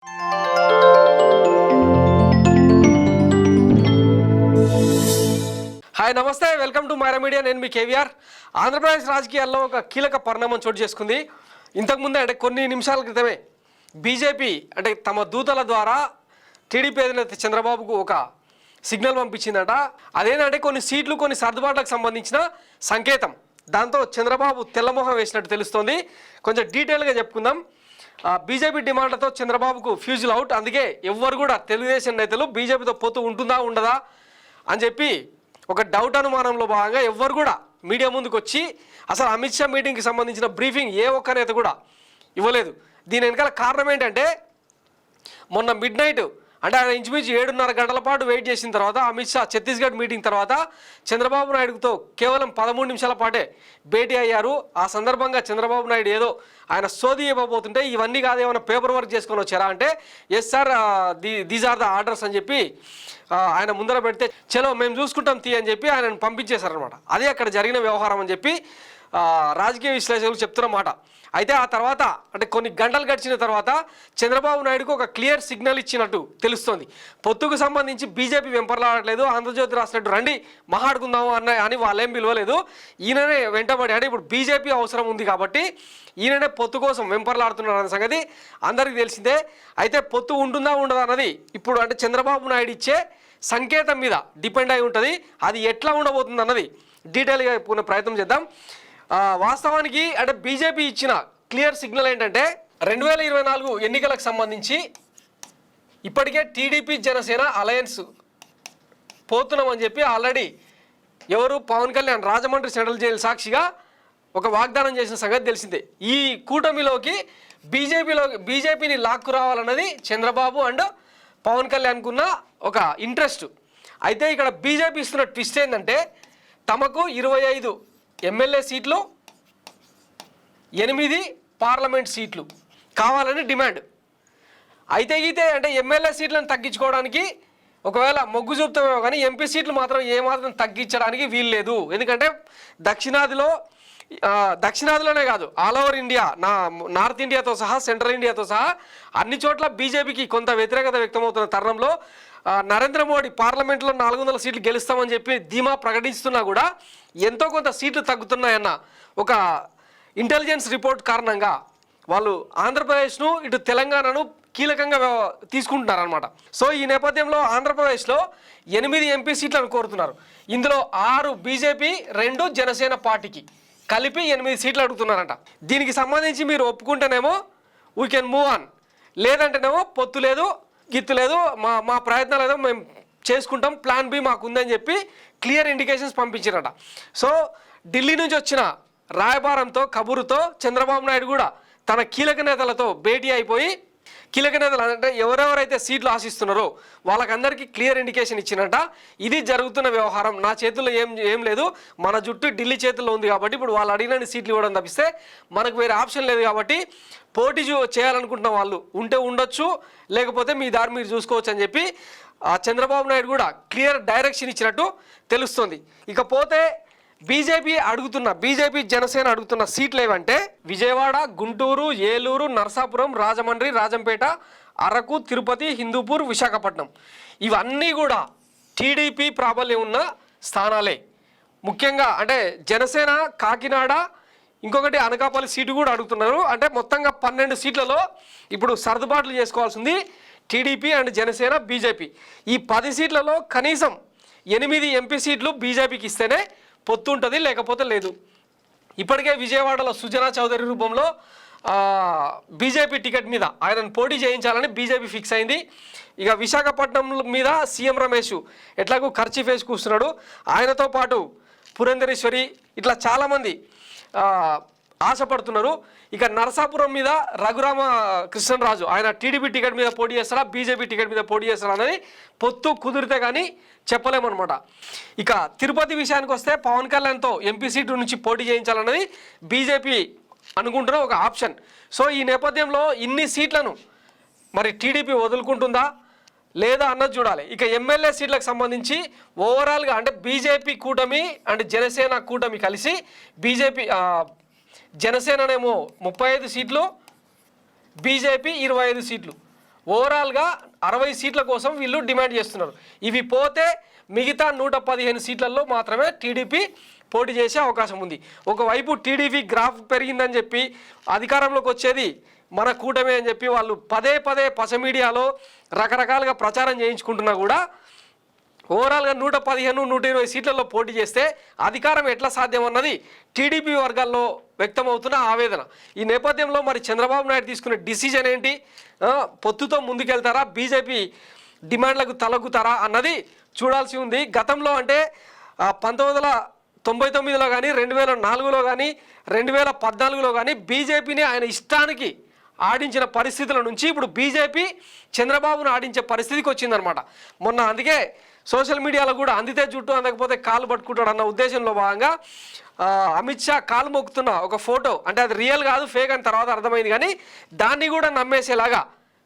Hi నమస్తే, welcome to Myra media. నేను మీ కేవీఆర్. ఆంధ్రప్రదేశ్ రాజకీయాల్లో ఒక కీలక పరిణామం చోటు చేసుకుంది. ఇంతకుముందే అంటే కొన్ని నిమిషాల క్రితమే బీజేపీ అంటే తమ దూతల ద్వారా టీడీపీ అధినేత చంద్రబాబుకు ఒక సిగ్నల్ పంపించిందట. అదేంటంటే కొన్ని సీట్లు కొన్ని సర్దుబాట్లకు సంబంధించిన సంకేతం. దాంతో చంద్రబాబు తెల్లమొహం వేసినట్టు తెలుస్తోంది. కొంచెం డీటెయిల్గా చెప్పుకుందాం. బీజేపీ డిమాండ్లతో చంద్రబాబుకు ఫ్యూజుల్ అవుట్. అందుకే ఎవ్వరు కూడా తెలుగుదేశం నేతలు బీజేపీతో పొత్తు ఉంటుందా ఉండదా అని చెప్పి ఒక డౌట్ అనుమానంలో భాగంగా ఎవ్వరు కూడా మీడియా ముందుకు వచ్చి అసలు అమిత్ షా మీటింగ్కి సంబంధించిన బ్రీఫింగ్ ఏ ఒక్క నేత కూడా ఇవ్వలేదు. దీని వెనకాల కారణం ఏంటంటే మొన్న మిడ్ నైట్ అంటే ఆయన ఇంచుమించు 7:30 గంటల పాటు వెయిట్ చేసిన తర్వాత అమిత్ షా ఛత్తీస్గఢ్ మీటింగ్ తర్వాత చంద్రబాబు నాయుడుతో కేవలం 13 నిమిషాల పాటే భేటీ అయ్యారు. ఆ సందర్భంగా చంద్రబాబు నాయుడు ఏదో ఆయన సోది ఇవ్వబోతుంటే ఇవన్నీ కాదు ఏమైనా పేపర్ వర్క్ చేసుకొని వచ్చారా అంటే yes sir these are the orders అని చెప్పి ఆయన ముందర పెడితే చలో మేము చూసుకుంటాం తీ అని చెప్పి ఆయనను పంపించేశారనమాట. అదే అక్కడ జరిగిన వ్యవహారం అని చెప్పి రాజకీయ విశ్లేషకులు చెప్తున్నమాట. అయితే ఆ తర్వాత అంటే కొన్ని గంటలు గడిచిన తర్వాత చంద్రబాబు నాయుడుకు ఒక క్లియర్ సిగ్నల్ ఇచ్చినట్టు తెలుస్తోంది. పొత్తుకు సంబంధించి బీజేపీ వెంపర్లాడట్లేదు. ఆంధ్రజ్యోతి రాసినట్టు రండి మహాడుకుందాము అని వాళ్ళేం పిలవలేదు. ఈయననే వెంటబడి అంటే ఇప్పుడు బీజేపీ అవసరం ఉంది కాబట్టి ఈయననే పొత్తు కోసం వెంపర్లాడుతున్నారు అన్న సంగతి అందరికీ తెలిసిందే. అయితే పొత్తు ఉంటుందా ఉండదా అన్నది ఇప్పుడు అంటే చంద్రబాబు నాయుడు ఇచ్చే సంకేతం మీద డిపెండ్ అయి ఉంటుంది. అది ఎట్లా ఉండబోతుంది అన్నది డీటెయిల్గా చెప్పుకునే ప్రయత్నం చేద్దాం. వాస్తవానికి అంటే బీజేపీ ఇచ్చిన క్లియర్ సిగ్నల్ ఏంటంటే 2024 ఎన్నికలకు సంబంధించి ఇప్పటికే టీడీపీ జనసేన అలయన్స్ పోతున్నామని చెప్పి ఆల్రెడీ ఎవరు పవన్ కళ్యాణ్ రాజమండ్రి సెంట్రల్ జైలు సాక్షిగా ఒక వాగ్దానం చేసిన సంగతి తెలిసిందే. ఈ కూటమిలోకి బీజేపీని లాక్కు రావాలన్నది చంద్రబాబు అండ్ పవన్ కళ్యాణ్కున్న ఒక ఇంట్రెస్ట్. అయితే ఇక్కడ బీజేపీ ఇస్తున్న ట్విస్ట్ ఏంటంటే తమకు 25 ఎమ్మెల్యే సీట్లు 8 పార్లమెంట్ సీట్లు కావాలని డిమాండ్. అయితే అంటే ఎమ్మెల్యే సీట్లను తగ్గించుకోవడానికి ఒకవేళ మొగ్గు చూపుతామేమో కానీ ఎంపీ సీట్లు మాత్రం ఏమాత్రం తగ్గించడానికి వీలు లేదు. ఎందుకంటే దక్షిణాదిలోనే కాదు ఆల్ ఓవర్ ఇండియా నార్త్ ఇండియాతో సహా సెంట్రల్ ఇండియాతో సహా అన్ని చోట్ల బీజేపీకి కొంత వ్యతిరేకత వ్యక్తమవుతున్న తరుణంలో నరేంద్ర మోడీ పార్లమెంట్లో 400 సీట్లు గెలుస్తామని చెప్పి ధీమా ప్రకటిస్తున్నా కూడా ఎంతో కొంత సీట్లు తగ్గుతున్నాయన్న ఒక ఇంటెలిజెన్స్ రిపోర్ట్ కారణంగా వాళ్ళు ఆంధ్రప్రదేశ్ను ఇటు తెలంగాణను కీలకంగా తీసుకుంటున్నారనమాట. సో ఈ నేపథ్యంలో ఆంధ్రప్రదేశ్లో 8 ఎంపీ సీట్లను కోరుతున్నారు. ఇందులో 6 బీజేపీ 2 జనసేన పార్టీకి కలిపి 8 సీట్లు అడుగుతున్నారంట. దీనికి సంబంధించి మీరు ఒప్పుకుంటేనేమో వీ కెన్ మూవ్ ఆన్, లేదంటేనేమో పొత్తు లేదు గిత్తు లేదు మా ప్రయత్నాలు ఏదో మేము చేసుకుంటాం, ప్లాన్ బి మాకు ఉందని చెప్పి క్లియర్ ఇండికేషన్స్ పంపించారట. సో ఢిల్లీ నుంచి వచ్చిన రాయబారంతో కబురుతో చంద్రబాబు నాయుడు కూడా తన కీలక నేతలతో భేటీ అయిపోయి కీలక నేతలు అంటే ఎవరెవరైతే సీట్లు ఆశిస్తున్నారో వాళ్ళకందరికీ క్లియర్ ఇండికేషన్ ఇచ్చినట్ట. ఇది జరుగుతున్న వ్యవహారం, నా చేతుల్లో ఏం లేదు, మన జుట్టు ఢిల్లీ చేతుల్లో ఉంది కాబట్టి ఇప్పుడు వాళ్ళు అడిగిన సీట్లు ఇవ్వడం తప్పిస్తే మనకు వేరే ఆప్షన్ లేదు కాబట్టి పోటీ చేయాలనుకుంటున్న వాళ్ళు ఉంటే ఉండొచ్చు, లేకపోతే మీ దారి మీరు చూసుకోవచ్చు అని చెప్పి చంద్రబాబు నాయుడు కూడా క్లియర్ డైరెక్షన్ ఇచ్చినట్టు తెలుస్తుంది. ఇకపోతే బీజేపీ జనసేన అడుగుతున్న సీట్లు ఏవంటే విజయవాడ, గుంటూరు, ఏలూరు, నరసాపురం, రాజమండ్రి, రాజంపేట, అరకు, తిరుపతి, హిందూపూర్, విశాఖపట్నం ఇవన్నీ కూడా టీడీపీ ప్రాబల్యం ఉన్న స్థానాలే. ముఖ్యంగా అంటే జనసేన కాకినాడ, ఇంకొకటి అనకాపల్లి సీటు కూడా అడుగుతున్నారు. అంటే మొత్తంగా 12 సీట్లలో ఇప్పుడు సర్దుబాట్లు చేసుకోవాల్సింది టీడీపీ అండ్ జనసేన బీజేపీ. ఈ 10 సీట్లలో కనీసం 8 ఎంపీ సీట్లు బీజేపీకి ఇస్తేనే పొత్తు ఉంటుంది, లేకపోతే లేదు. ఇప్పటికే విజయవాడలో సుజనా చౌదరి రూపంలో బీజేపీ టికెట్ మీద ఆయనను పోటీ చేయించాలని బీజేపీ ఫిక్స్ అయింది. ఇక విశాఖపట్నం మీద సీఎం రమేష్ ఎట్లాగూ ఖర్చు వేసి కూర్చున్నాడు. ఆయనతో పాటు పురంధరేశ్వరి ఇట్లా చాలామంది ఆశపడుతున్నారు. ఇక నరసాపురం మీద రఘురామ కృష్ణరాజు ఆయన టీడీపీ టికెట్ మీద పోటీ చేస్తారా బీజేపీ టికెట్ మీద పోటీ చేస్తారా అనేది పొత్తు కుదిరితే కానీ చెప్పలేమన్నమాట. ఇక తిరుపతి విషయానికి వస్తే పవన్ కళ్యాణ్తో ఎంపీ సీటు నుంచి పోటీ చేయించాలన్నది బీజేపీ అనుకుంటున్న ఒక ఆప్షన్. సో ఈ నేపథ్యంలో ఇన్ని సీట్లను మరి టీడీపీ వదులుకుంటుందా లేదా అన్నది చూడాలి. ఇక ఎమ్మెల్యే సీట్లకు సంబంధించి ఓవరాల్గా అంటే బీజేపీ కూటమి అండ్ జనసేన కూటమి కలిసి జనసేననేమో 35 సీట్లు, బీజేపీ 25 సీట్లు, ఓవరాల్గా 60 సీట్ల కోసం వీళ్ళు డిమాండ్ చేస్తున్నారు. ఇవి పోతే మిగతా 115 సీట్లలో మాత్రమే టీడీపీ పోటీ చేసే అవకాశం ఉంది. ఒకవైపు టీడీపీ గ్రాఫ్ పెరిగిందని చెప్పి అధికారంలోకి వచ్చేది మన కూటమి అని చెప్పి వాళ్ళు పదే పస మీడియాలో రకరకాలుగా ప్రచారం చేయించుకుంటున్నా కూడా ఓవరాల్గా 115, 120 సీట్లలో పోటీ చేస్తే అధికారం ఎట్లా సాధ్యం అన్నది టీడీపీ వర్గాల్లో వ్యక్తమవుతున్న ఆవేదన. ఈ నేపథ్యంలో మరి చంద్రబాబు నాయుడు తీసుకునే డిసిజన్ ఏంటి, పొత్తుతో ముందుకెళ్తారా, బీజేపీ డిమాండ్లకు తలగుతారా అన్నది చూడాల్సి ఉంది. గతంలో అంటే 1999లో కానీ 2004లో కానీ 2014లో కానీ బీజేపీని ఆయన ఇష్టానికి ఆడించిన పరిస్థితుల నుంచి ఇప్పుడు బీజేపీ చంద్రబాబును ఆడించే పరిస్థితికి వచ్చిందనమాట. మొన్న అందుకే సోషల్ మీడియాలో కూడా అందితే జుట్టు అందకపోతే కాలు పట్టుకుంటాడు అన్న ఉద్దేశంలో భాగంగా అమిత్ షా కాలు మొక్కుతున్న ఒక ఫోటో, అంటే అది రియల్ కాదు ఫేక్ అని తర్వాత అర్థమైంది, కానీ దాన్ని కూడా నమ్మేసేలాగా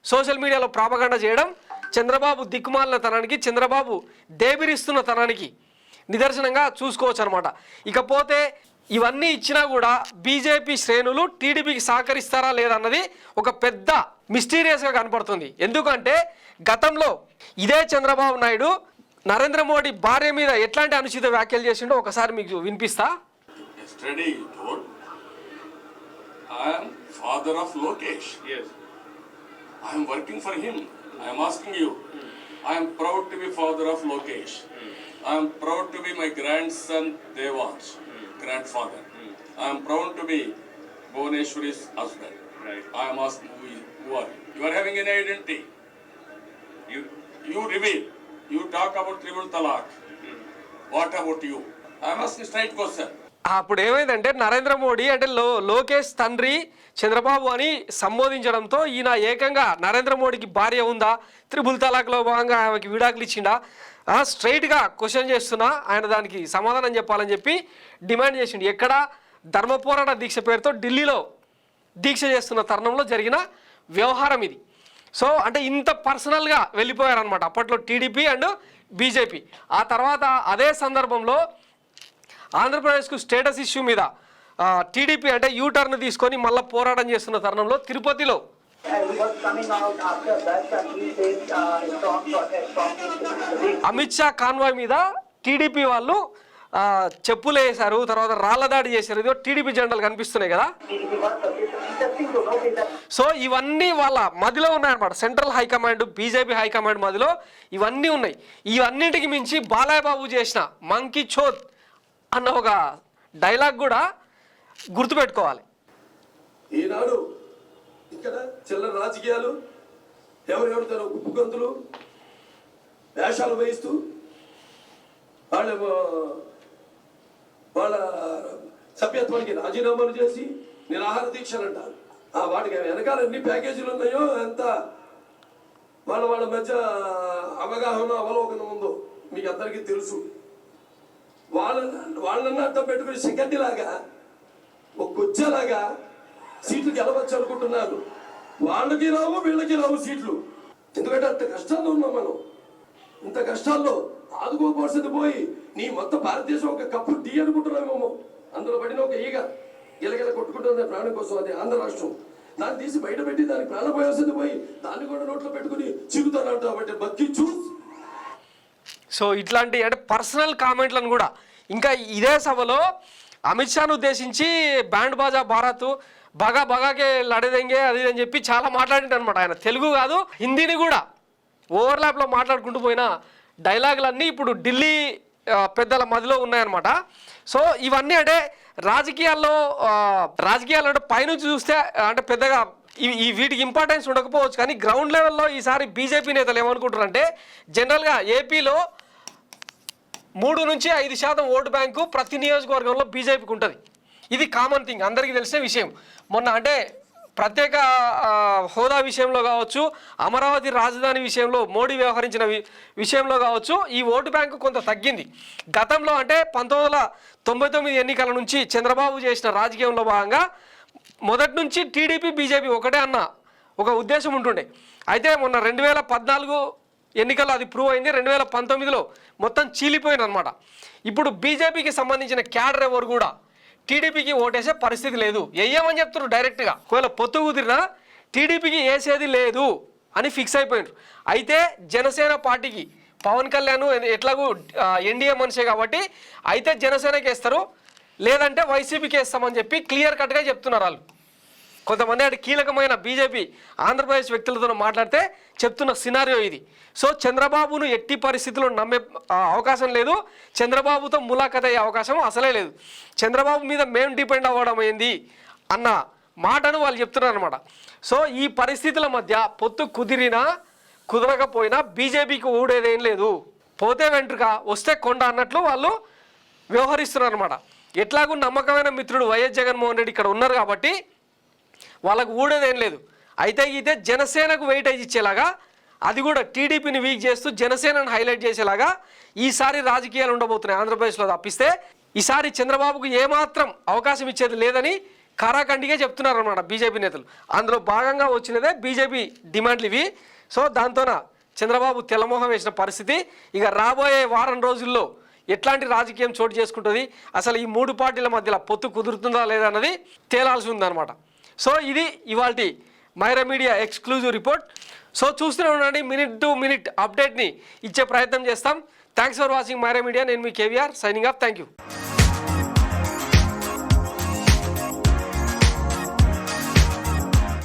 సోషల్ మీడియాలో ప్రాపగండ చేయడం చంద్రబాబు దిక్కుమాలిన తనానికి, చంద్రబాబు దేబిరిస్తున్న తనానికి నిదర్శనంగా చూసుకోవచ్చు అనమాట. ఇకపోతే ఇవన్నీ ఇచ్చినా కూడా బీజేపీ శ్రేణులు టీడీపీకి సహకరిస్తారా లేదన్నది ఒక పెద్ద మిస్టీరియస్గా కనపడుతుంది. ఎందుకంటే గతంలో ఇదే చంద్రబాబు నాయుడు నరేంద్ర మోడీ భార్య మీద ఎట్లాంటి అనుచిత వ్యాఖ్యలు చేసిండో ఒకసారి మీకు వినిపిస్తా. Yesterday he told, I am father of Lokesh. Yes. I am working for him. I am asking you. I am proud to be father of Lokesh. I am proud to be my grandson Devansh, grandfather. I am proud to be Bhuvaneshwari's husband. Right. I am asking who are you? You are having an identity. You reveal. You talk about triple talaq. What about you? I am asking straight question. అప్పుడు ఏమైందంటే నరేంద్ర మోడీ అంటే లోకేష్ తండ్రి చంద్రబాబు అని సంబోధించడంతో ఈయన ఏకంగా నరేంద్ర మోడీకి భార్య ఉందా, త్రిపుల్ తలాక్లో భాగంగా ఆమెకి విడాకులు ఇచ్చిండా, స్ట్రైట్గా క్వశ్చన్ చేస్తున్నా, ఆయన దానికి సమాధానం చెప్పాలని చెప్పి డిమాండ్ చేసిండు. ఎక్కడ ధర్మ పోరాట దీక్ష పేరుతో ఢిల్లీలో దీక్ష చేస్తున్న తరుణంలో జరిగిన వ్యవహారం ఇది. సో అంటే ఇంత పర్సనల్గా వెళ్ళిపోయారనమాట అప్పట్లో టీడీపీ అండ్ బీజేపీ. ఆ తర్వాత అదే సందర్భంలో ఆంధ్రప్రదేశ్కు స్టేటస్ ఇష్యూ మీద టీడీపీ అంటే యూటర్న్ తీసుకొని మళ్ళీ పోరాటం చేస్తున్న తరుణంలో తిరుపతిలో అమిత్ షా కాన్వాయ్ మీద టీడీపీ వాళ్ళు చెప్పులు వేశారు, తర్వాత రాళ్ల దాడి చేశారు. ఇదో టీడీపీ జెండాలు కనిపిస్తున్నాయి కదా. సో ఇవన్నీ వాళ్ళ మధ్యలో ఉన్నాయన్నమాట. సెంట్రల్ హైకమాండ్, బీజేపీ హైకమాండ్ మధ్యలో ఇవన్నీ ఉన్నాయి. ఇవన్నిటికి మించి బాలయ్య బాబు చేసిన మంకీ చోద్ అన్న ఒక డైలాగ్ కూడా గుర్తుపెట్టుకోవాలి. ఈనాడు ఇక్కడ చిల్లర రాజకీయాలు, ఎవరెవరితో ఉప్పుగంతులు వేషాలు వేయిస్తూ వాళ్ళ సభ్యత్వానికి రాజీనామాలు చేసి నిరాహార దీక్షలు అంటారు. వాటికి వెనకాల ఎన్ని ప్యాకేజీలు ఉన్నాయో, ఎంత వాళ్ళ మధ్య అవగాహన అవలోకనం ఉందో మీకు అందరికీ తెలుసు. వాళ్ళన్న అర్థం పెట్టుకుని సెకండ్ లాగా ఒక కొచ్చేలాగా సీట్లు గెలవచ్చు అనుకుంటున్నారు. వాళ్ళకి రావు వీళ్ళకి రావు సీట్లు. ఎందుకంటే అంత కష్టాల్లో ఉన్నాం మనం. ఇంత కష్టాల్లో ఆదుకోపోవలసింది పోయి నీ మొత్తం భారతదేశం ఒక కప్పు టీ అనుకుంటున్నామేమో, అందులో పడిన ఒక ఈగ గిలగిల కొట్టుకుంటుంది ప్రాణం కోసం. అది ఆంధ్ర రాష్ట్రం. దాన్ని తీసి బయట పెట్టి దానికి ప్రాణం పోయాల్సింది పోయి దాన్ని కూడా నోట్లో పెట్టుకుని చిగుతానంట. కాబట్టి బక్కి చూస్. సో ఇట్లాంటి అంటే పర్సనల్ కామెంట్లను కూడా ఇంకా ఇదే సభలో అమిత్ షాను ఉద్దేశించి బ్యాండ్ బాజా భారత్ బగాకే లడేదెంగే అది అని చెప్పి చాలా మాట్లాడింటారు అనమాట. ఆయన తెలుగు కాదు హిందీని కూడా ఓవర్లాప్లో మాట్లాడుకుంటూ పోయిన డైలాగులన్నీ ఇప్పుడు ఢిల్లీ పెద్దల మధ్యలో ఉన్నాయన్నమాట. సో ఇవన్నీ అంటే రాజకీయాల్లో అంటే పైనుంచి చూస్తే అంటే పెద్దగా వీటికి ఇంపార్టెన్స్ ఉండకపోవచ్చు, కానీ గ్రౌండ్ లెవెల్లో ఈసారి బీజేపీ నేతలు ఏమనుకుంటారంటే జనరల్గా ఏపీలో 3 నుంచి 5% ఓటు బ్యాంకు ప్రతి నియోజకవర్గంలో బీజేపీకి ఉంటుంది. ఇది కామన్ థింగ్, అందరికీ తెలిసిన విషయం. మొన్న అంటే ప్రత్యేక హోదా విషయంలో కావచ్చు, అమరావతి రాజధాని విషయంలో మోడీ వ్యవహరించిన విషయంలో కావచ్చు, ఈ ఓటు బ్యాంకు కొంత తగ్గింది. గతంలో అంటే 1999 ఎన్నికల నుంచి చంద్రబాబు చేసిన రాజకీయంలో భాగంగా మొదటి నుంచి టీడీపీ బీజేపీ ఒకటే అన్న ఒక ఉద్దేశం ఉంటుండే. అయితే మొన్న 2014 ఎన్నికల్లో అది ప్రూవ్ అయింది. 2019లో మొత్తం చీలిపోయిందనమాట. ఇప్పుడు బీజేపీకి సంబంధించిన క్యాడర్ ఎవరు కూడా టీడీపీకి ఓటేసే పరిస్థితి లేదు. వేయమని చెప్తున్నారు డైరెక్ట్గా. ఒకవేళ పొత్తు కుదిరినా టీడీపీకి వేసేది లేదు అని ఫిక్స్ అయిపోయినారు. అయితే జనసేన పార్టీకి పవన్ కళ్యాణ్ ఎట్లాగూ ఎన్డీఏ మనిషే కాబట్టి అయితే జనసేనకి వేస్తారు, లేదంటే వైసీపీకి వేస్తామని చెప్పి క్లియర్ కట్గా చెప్తున్నారు వాళ్ళు. కొంతమంది అటు కీలకమైన బీజేపీ ఆంధ్రప్రదేశ్ వ్యక్తులతో మాట్లాడితే చెప్తున్న సినారియో ఇది. సో చంద్రబాబును ఎట్టి పరిస్థితుల్లో నమ్మే అవకాశం లేదు, చంద్రబాబుతో ములాఖత్ అయ్యే అవకాశం అసలే లేదు. చంద్రబాబు మీద మేము డిపెండ్ అవ్వడం ఏంది అన్న మాటను వాళ్ళు చెప్తున్నారు అనమాట. సో ఈ పరిస్థితుల మధ్య పొత్తు కుదిరినా కుదరకపోయినా బీజేపీకి ఊడేదేం లేదు, పోతే వెంట్రుక వస్తే కొండ అన్నట్లు వాళ్ళు వ్యవహరిస్తున్నారు అనమాట. ఎట్లాగూ నమ్మకమైన మిత్రుడు వైఎస్ జగన్మోహన్ రెడ్డి ఇక్కడ ఉన్నారు కాబట్టి వాళ్ళకు ఊడేదేం లేదు. అయితే ఇదే జనసేనకు వెయిటేజ్ ఇచ్చేలాగా, అది కూడా టీడీపీని వీక్ చేస్తూ జనసేనను హైలైట్ చేసేలాగా ఈసారి రాజకీయాలు ఉండబోతున్నాయి ఆంధ్రప్రదేశ్లో. తప్పిస్తే ఈసారి చంద్రబాబుకు ఏమాత్రం అవకాశం ఇచ్చేది లేదని కారాఖండిగా చెప్తున్నారు అన్నమాట బీజేపీ నేతలు. అందులో భాగంగా వచ్చినదే బీజేపీ డిమాండ్లు ఇవి. సో దాంతోన చంద్రబాబు తెల్లమోహం వేసిన పరిస్థితి. ఇక రాబోయే వారం రోజుల్లో ఎట్లాంటి రాజకీయం చోటు చేసుకుంటుంది, అసలు ఈ మూడు పార్టీల మధ్యలో పొత్తు కుదురుతుందా లేదా అన్నది తేలాల్సి ఉందన్నమాట. సో ఇది ఇవాల్టి Maira media exclusive report. So చూస్తూనే ఉండండి, మినిట్ టు మినిట్ అప్డేట్ని ఇచ్చే ప్రయత్నం చేస్తాం. Thanks for watching Maira media. నేను మీ KVR signing off. Thank you.